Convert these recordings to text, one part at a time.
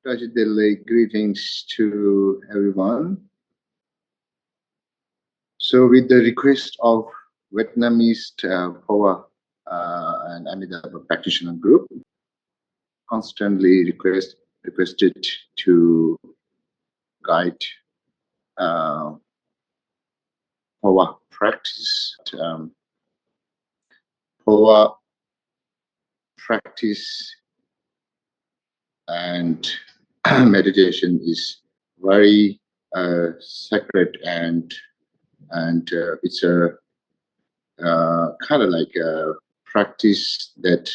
Tragically, greetings to everyone. So, with the request of Vietnamese Phowa and Amitabha practitioner group, constantly requested to guide Phowa practice. Phowa practice and meditation is very sacred, and it's a kind of like a practice that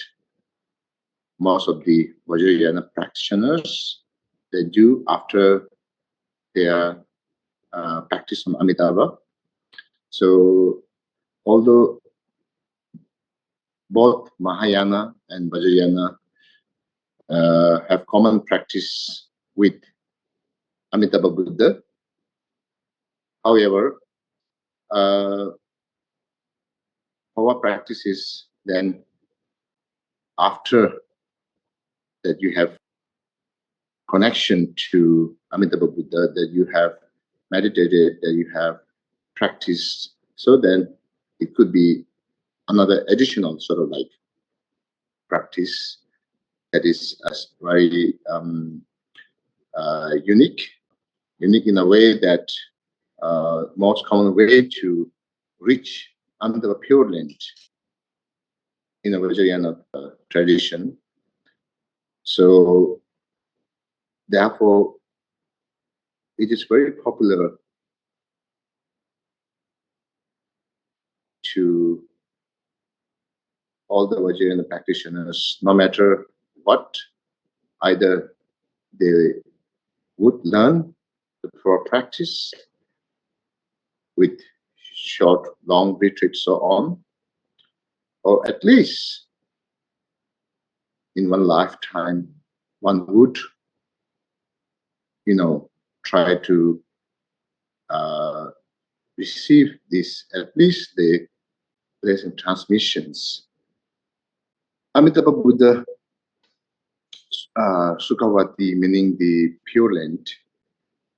most of the Vajrayana practitioners they do after their practice on Amitabha. So, although both Mahayana and Vajrayana have common practice with Amitabha Buddha, however, our practice is then after that you have connection to Amitabha Buddha, that you have meditated, that you have practiced. So then it could be another additional sort of like practice that is very unique in a way that most common way to reach Amitabha Pure Land in a Vajrayana tradition. So therefore, it is very popular to all the Vajrayana practitioners, no matter what, either they would learn the pure practice with short, long retreats, so on, or at least in one lifetime, one would, try to receive this, at least the lesson transmissions. Amitabha Buddha Sukhavati, meaning the Pure Land,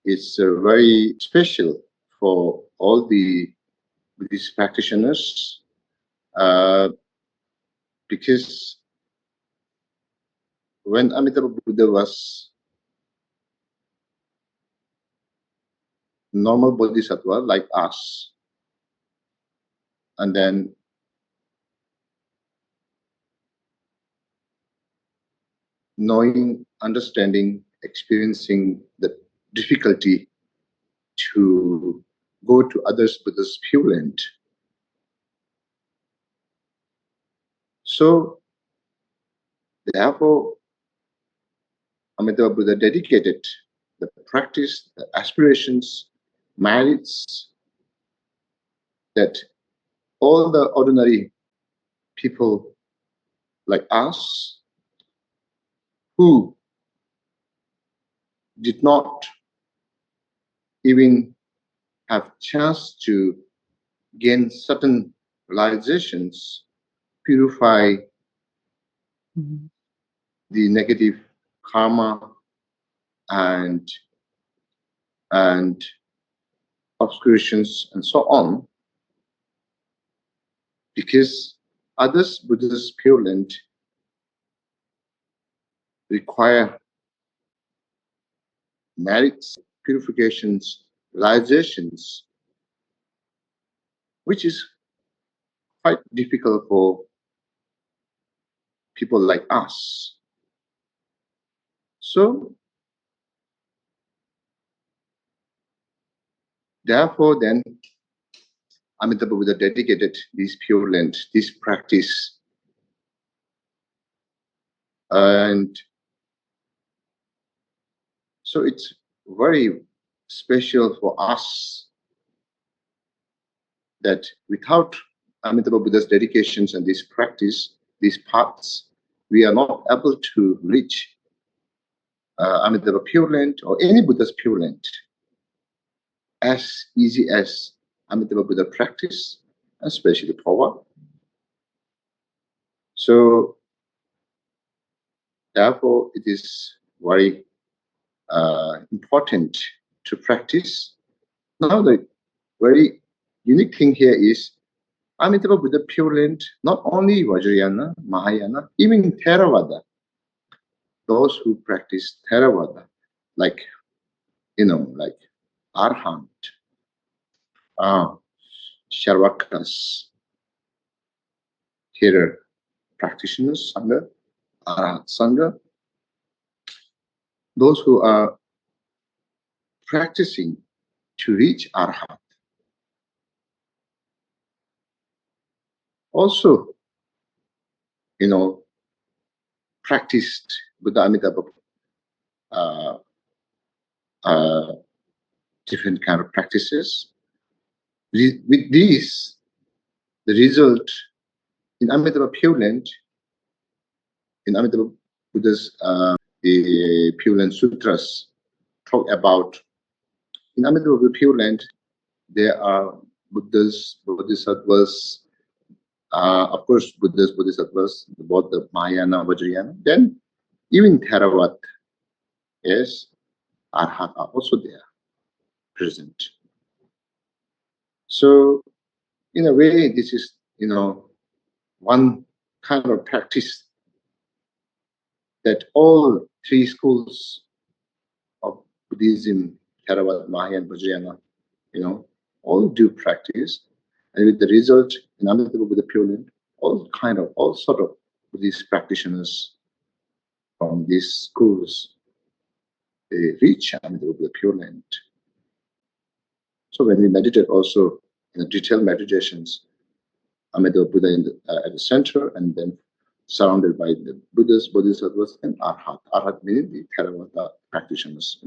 is very special for all the Buddhist practitioners because when Amitabha Buddha was normal bodhisattva like us, and then knowing, understanding, experiencing the difficulty to go to others Buddha's Pure Land. So, therefore, Amitabha Buddha dedicated the practice, the aspirations, merits that all the ordinary people like us who did not even have chance to gain certain realizations, purify the negative karma and obscurations and so on, because others Buddha's Pure Land require merits, purifications, realizations, which is quite difficult for people like us. So, therefore, then Amitabha Buddha dedicated this Pure Land, this practice, and so it's very special for us that without Amitabha Buddha's dedications and this practice, these paths, we are not able to reach Amitabha Pure Land or any Buddha's Pure Land as easy as Amitabha Buddha practice, especially Phowa. So, therefore, it is very important to practice. Now, the very unique thing here is Amitabha Buddha Pure Land, not only Vajrayana, Mahayana, even Theravada, those who practice Theravada, like, like Arhant, Sharvakas, Thera practitioners, Sangha, Arhat Sangha, those who are practicing to reach Arhat. Also, practiced Buddha Amitabha uh, uh, different kind of practices. With these, the result in Amitabha Pure Land, in Amitabha Buddha's the Pure Land Sutras talk about, in Amitabha Pure Land, there are Buddhas, Bodhisattvas, of course, Buddhas, Bodhisattvas, both the Mahayana, Vajrayana. Then even Theravada, yes, Arhat are also there, present. So, in a way, this is, one kind of practice that all three schools of Buddhism, Theravada, Mahayana, Vajrayana, all do practice. And with the result, in Amitabha Buddha Pure Land, all sort of Buddhist practitioners from these schools, they reach Amitabha Buddha Pure Land. So when we meditate also in the detailed meditations, Amitabha Buddha at the center, and then surrounded by the Buddhas, Bodhisattvas, and Arhat. Arhat meaning the Theravada practitioners,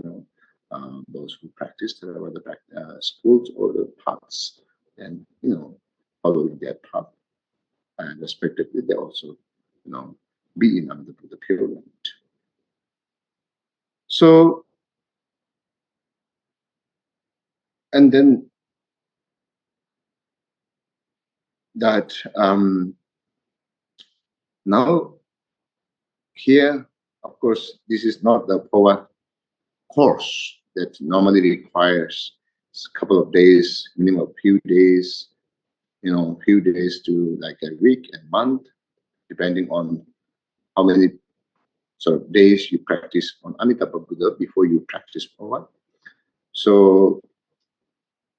those who practice Theravada schools or the paths, and following their path, and respectively they also, be in Amitabha Buddha Pure Land. So, and then that now here, of course, this is not the Phowa course that normally requires a couple of days, minimum a few days, few days to like a week, a month, depending on how many sort of days you practice on Amitabha Buddha before you practice Phowa. So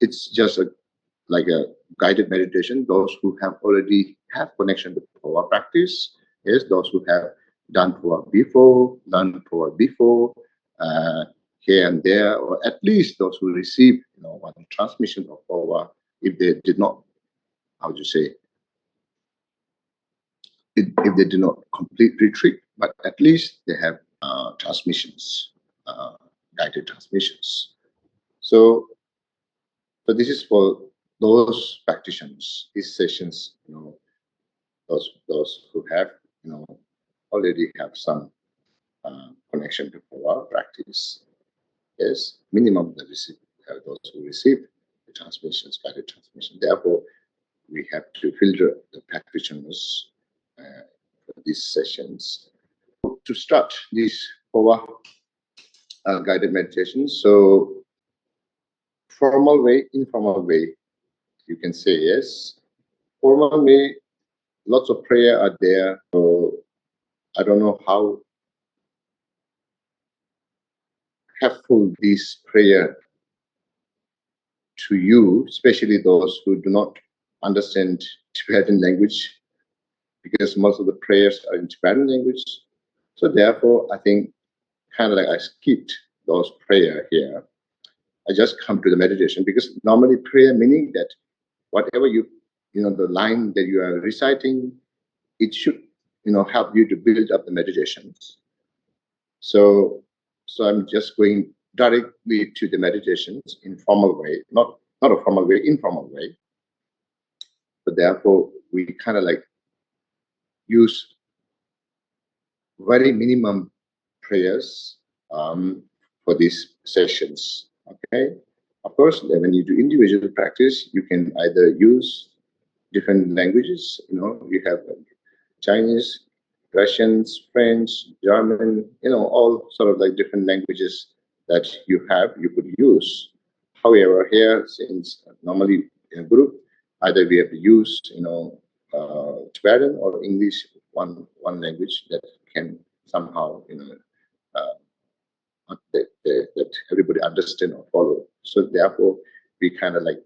it's just like a guided meditation. Those who have already have connection to Phowa practice, yes, those who have done Phowa before, learned Phowa before, here and there, or at least those who receive, one transmission of Phowa, if they did not, how would you say, if they did not complete retreat, but at least they have transmissions, guided transmissions. So this is for those practitioners. These sessions, those who have, already have some connection to Phowa practice. Yes, minimum the receive, those who receive the transmissions, guided transmission. Therefore, we have to filter the practitioners for these sessions. To start these Phowa guided meditations, so formal way, informal way, you can say yes. Formal way, lots of prayer are there. So I don't know how helpful this prayer to you, especially those who do not understand Tibetan language, because most of the prayers are in Tibetan language. So therefore, I think kind of like I skipped those prayer here. I just come to the meditation, because normally prayer meaning that whatever the line that you are reciting, it should, help you to build up the meditations. So I'm just going directly to the meditations in formal way, not a formal way, informal way. But therefore, we kind of like use very minimum prayers for these sessions. Okay, of course, when you do individual practice, you can either use different languages. You have Chinese, Russians, French, German, all sort of like different languages that you have, you could use. However, here, since normally in a group, either we have to use, Tibetan or English, one language that can somehow, that everybody understand or follow. So therefore, we kind of like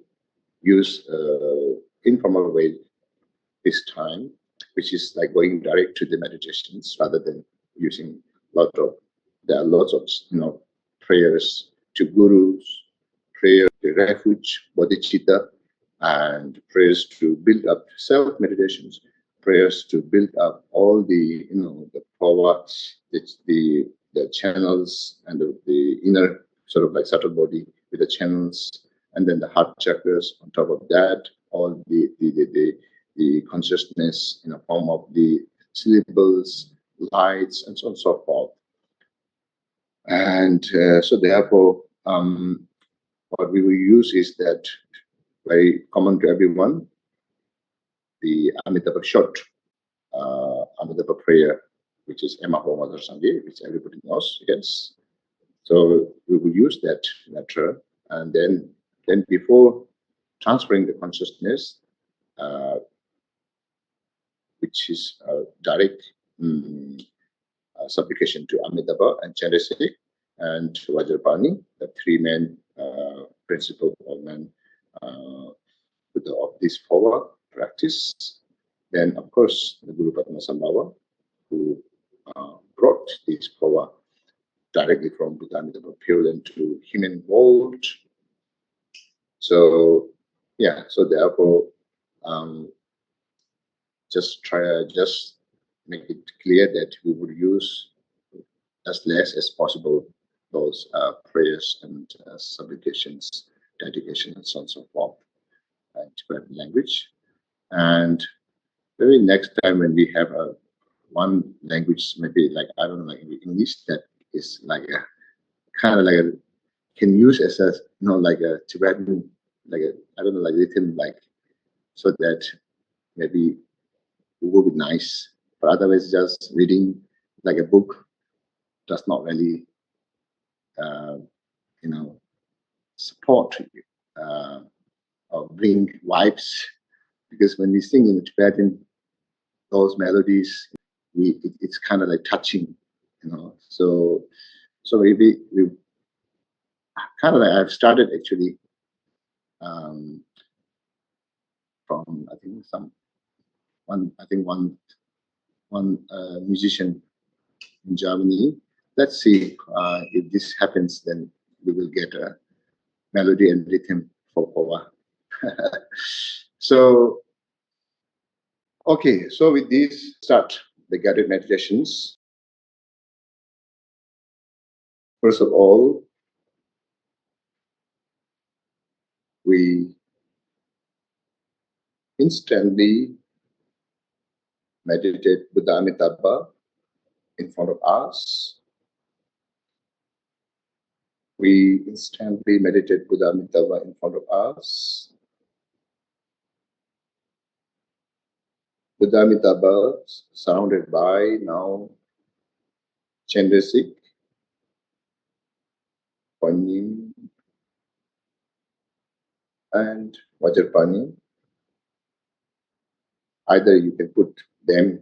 use informal way this time, which is like going direct to the meditations rather than using there are lots of prayers to gurus, prayer to refuge, bodhicitta, and prayers to build up self meditations, prayers to build up all the Phowa, the channels and the inner sort of like subtle body with the channels, and then the heart chakras on top of that, all the consciousness in the form of the syllables, lights, and so on and so forth. And so therefore, what we will use is that very common to everyone, the Amitabha short, Amitabha prayer, which is Emma Mother Sangye, which everybody knows, yes. So we will use that letter, and then before transferring the consciousness, which is direct supplication to Amitabha and Chandrasekhar and Vajrapani, the three men, principal men of this Phowa practice. Then, of course, the Guru Padmasambhava, who brought this Phowa directly from Buddha Amitabha pure into human world. So, yeah, so therefore, just make it clear that we would use as less as possible those prayers and supplications, dedication, and so on and so forth, in Tibetan language. And maybe next time when we have one language, maybe like, I don't know, like English, that is like a kind of like a, can use as a, like a Tibetan, like a, I don't know, like written, like, so that maybe it would be nice. But otherwise, just reading like a book does not really, support or bring vibes. Because when we sing in Tibetan, those melodies, it's kind of like touching, So we kind of like, I've started actually from I think one musician in Germany. Let's see if this happens, then we will get a melody and rhythm for Phowa. So, okay, so with this, start the guided meditations. First of all, we instantly meditate Buddha Amitabha in front of us. We instantly meditate Buddha Amitabha in front of us. Buddha Amitabha surrounded by now Chandrasekhar, Panyim, and Vajrapani. Either you can put them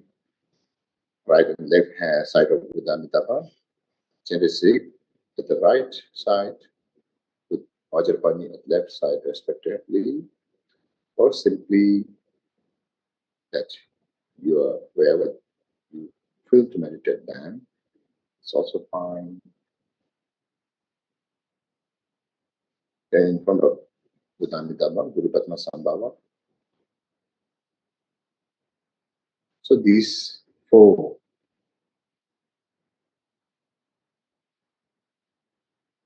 right and left hand side of Buddha Amitabha, Chandrasekhar at the right side, with Vajrapani at left side respectively, or simply that you are wherever you feel to meditate then, it's also fine. Then in front of Buddha Amitabha, Guru Padmasambhava. So these four,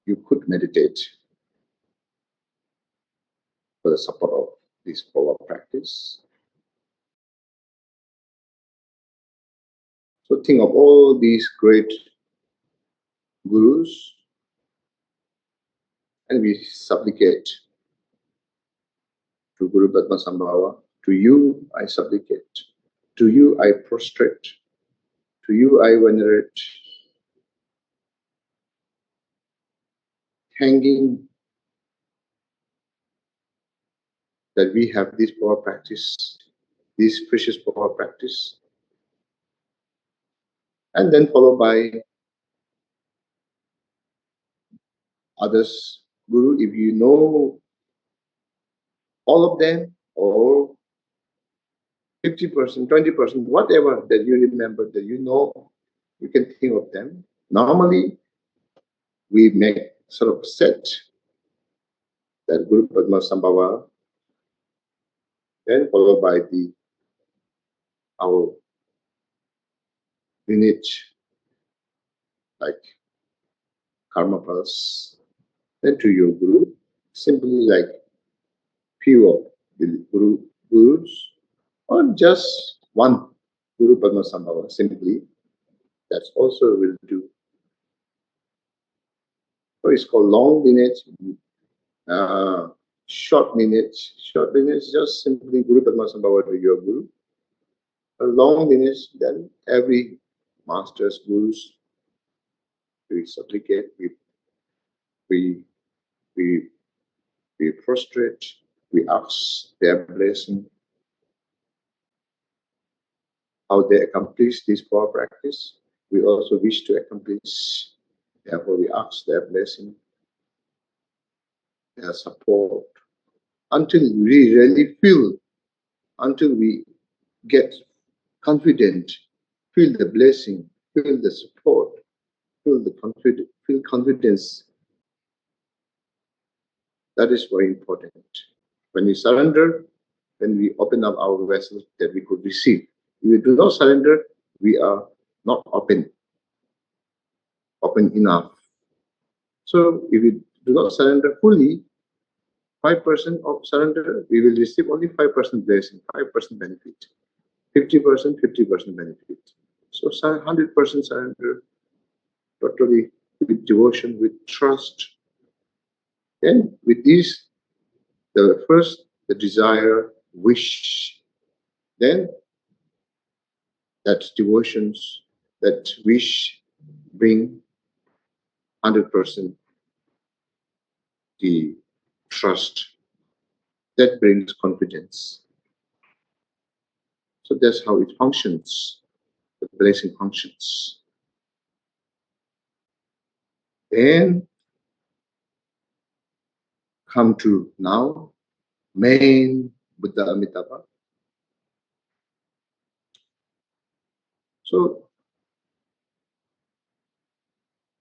you could meditate for the support of this Phowa practice. So think of all these great gurus, and we supplicate to Guru Padmasambhava. To you I supplicate, to you I prostrate, to you I venerate. thanking that we have this power practice, this precious power practice, and then followed by others, Guru, if you know all of them, or 50%, 20%, whatever that you remember, that you know, you can think of them. Normally, we make sort of set that Guru Padma Sambhava, then followed by our lineage, like Karma Plus, then to your Guru, simply like few of the Gurus, or just one Guru Padma Sambhava, simply, that's also will do. So it's called long lineage, short lineage. Short lineage is just simply Guru Padma Sambhava to your Guru. A long lineage, then every master's Gurus, we supplicate, we, we, we prostrate, we ask their blessing, how they accomplish this power practice. We also wish to accomplish, therefore we ask their blessing, their support, until we really feel, until we get confident, feel the blessing, feel the support, feel confidence. That is very important. When we surrender, when we open up our vessels that we could receive. If we do not surrender, we are not open enough. So if we do not surrender fully, 5% of surrender, we will receive only 5% blessing, 5% benefit, 50%, 50% benefit. So 100% surrender, totally with devotion, with trust. And with this, the first, the desire, wish, then that devotions, that wish bring 100% the trust, that brings confidence. So that's how it functions, the blessing functions. Then come to now, main Buddha Amitabha. So,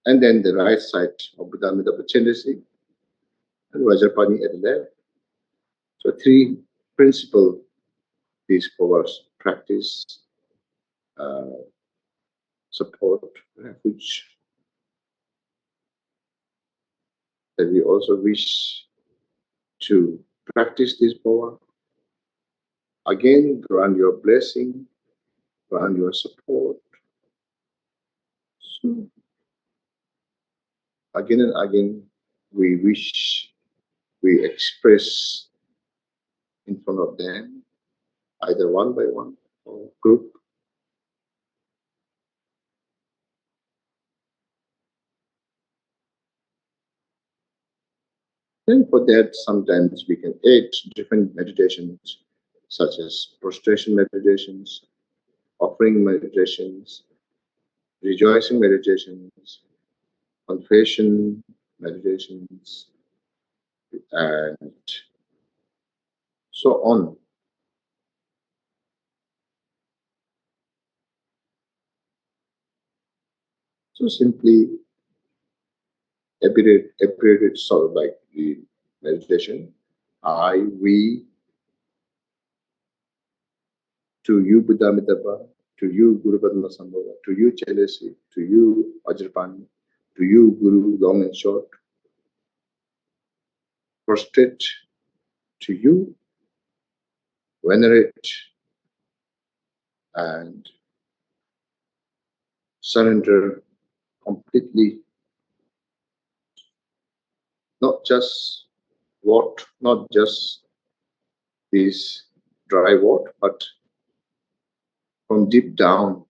and then the right side of Buddha Amitabha Chandasi and Vajrapani at the left. So three principal these powers: practice, support, refuge. That we also wish to practice this power. Again, grant your blessing, grant your support. So, again and again, we wish, we express in front of them, either one by one or group. Then for that, sometimes we can add different meditations, such as prostration meditations, offering meditations, rejoicing meditations, confession meditations, and so on. So simply abbreviated sort of like the meditation. I, we, to you Buddha Amitabha, to you Guru Padma Sambhava, to you Chalasi, to you Vajrapani, to you Guru long and short, prostrate to you, venerate, and surrender completely, not just what, not just this dry word, but from deep down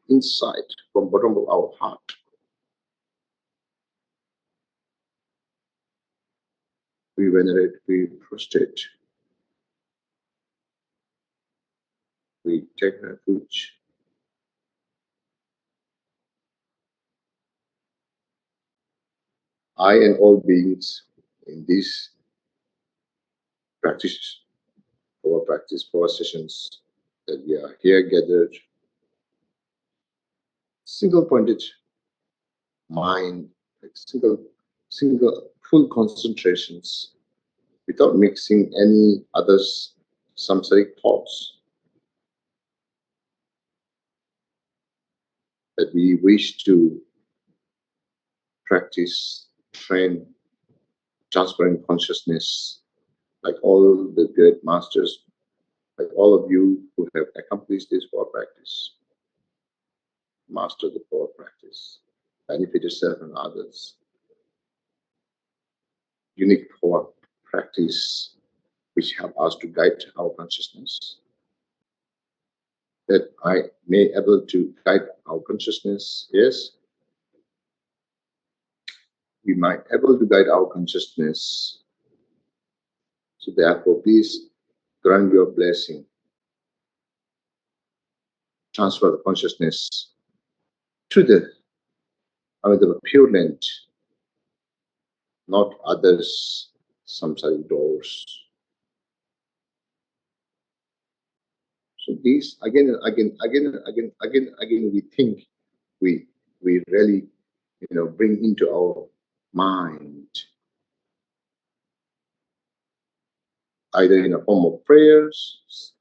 inside, from bottom of our heart. we venerate, we prostrate, we take refuge. I and all beings in these practices, our practice, our sessions, that we are here gathered, single-pointed mind, like single full concentrations, without mixing any others samsaric thoughts, that we wish to practice, train, transparent consciousness, like all the great masters, like all of you who have accomplished this power practice, master the power practice, benefit yourself and others. Unique power practice which help us to guide our consciousness. That I may able to guide our consciousness, yes, we might able to guide our consciousness. So therefore, please grant your blessing. Transfer the consciousness to the pure land, not others, samsaric doors. So these again and again, we think, we really, bring into our mind, either in a form of prayers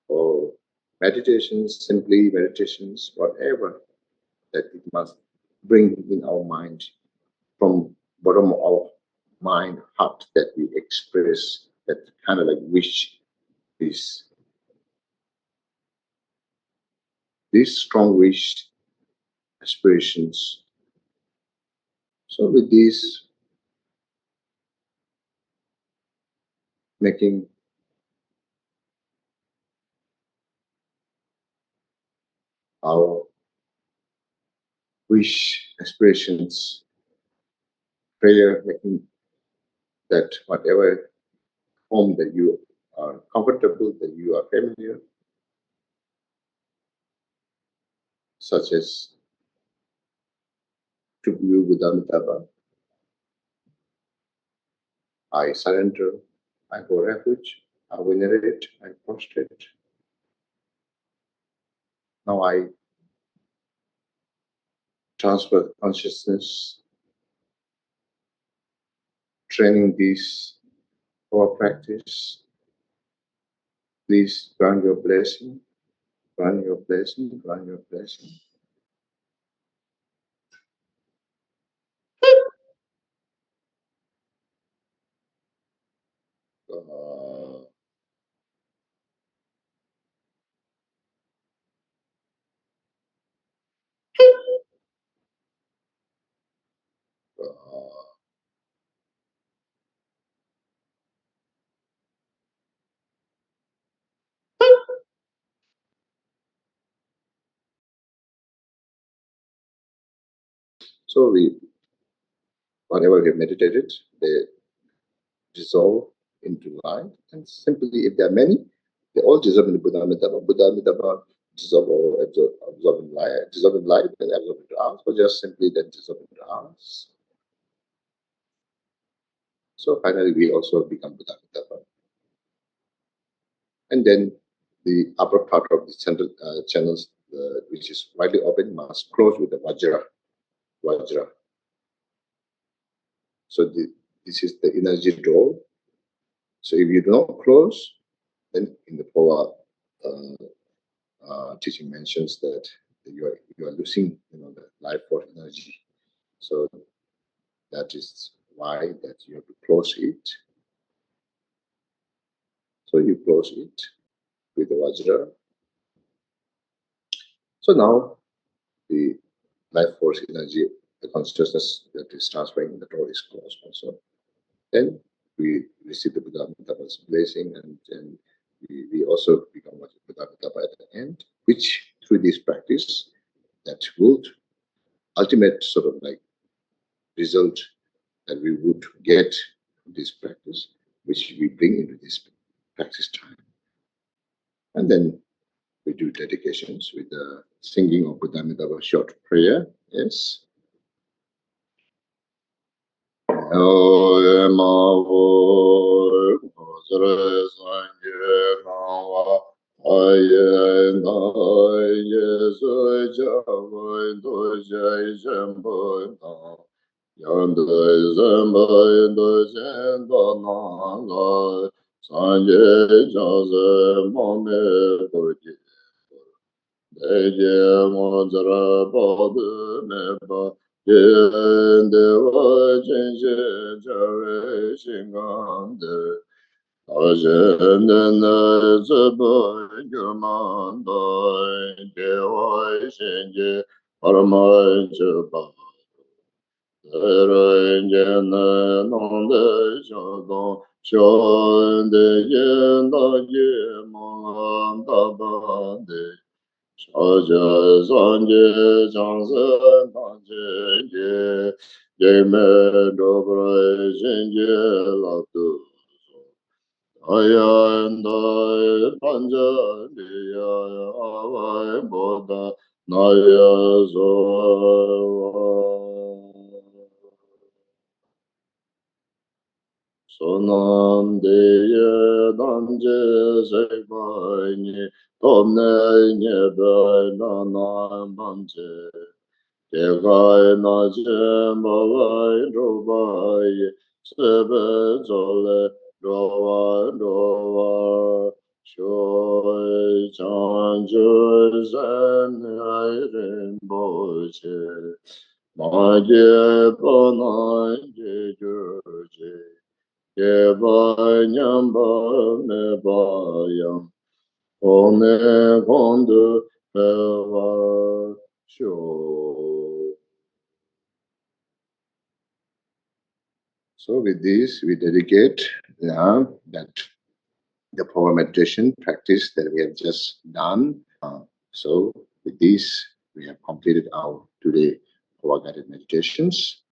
or meditations, simply meditations, whatever, that it must bring in our mind from bottom of our mind, heart, that we express that kind of like wish, this strong wish, aspirations. So with this, making our wish, aspirations, prayer, making that whatever form that you are comfortable, that you are familiar, such as to you with Amitabha, I surrender, I go refuge, I venerate, I prostrate. Now I transfer consciousness, training this power practice. Please grant your blessing, grant your blessing, grant your blessing. So whatever we have meditated, they dissolve into light, and simply, if there are many, they all dissolve into Buddha Amitabha. Buddha Amitabha dissolve or absorb in light, and absorb into us, or just simply then dissolve into us. So finally, we also become Buddha Amitabha. And then the upper part of the central channels, which is widely open, must close with the Vajra. So this is the energy door. So if you do not close, then in the Phowa teaching mentions that you are losing, the life force energy. So that is why that you have to close it. So you close it with the Vajra. So now the life force energy, the consciousness that is transferring, the door is closed also. Then we receive the Buddha Amitabha's blessing, and then we also become Buddha Amitabha at the end, which through this practice, that would ultimate sort of like result that we would get this practice, which we bring into this practice time. And then we do dedications with the singing of Amitabha short prayer. Yes. So with this, we dedicate that the Phowa meditation practice that we have just done. So with this, we have completed our today Phowa guided meditations.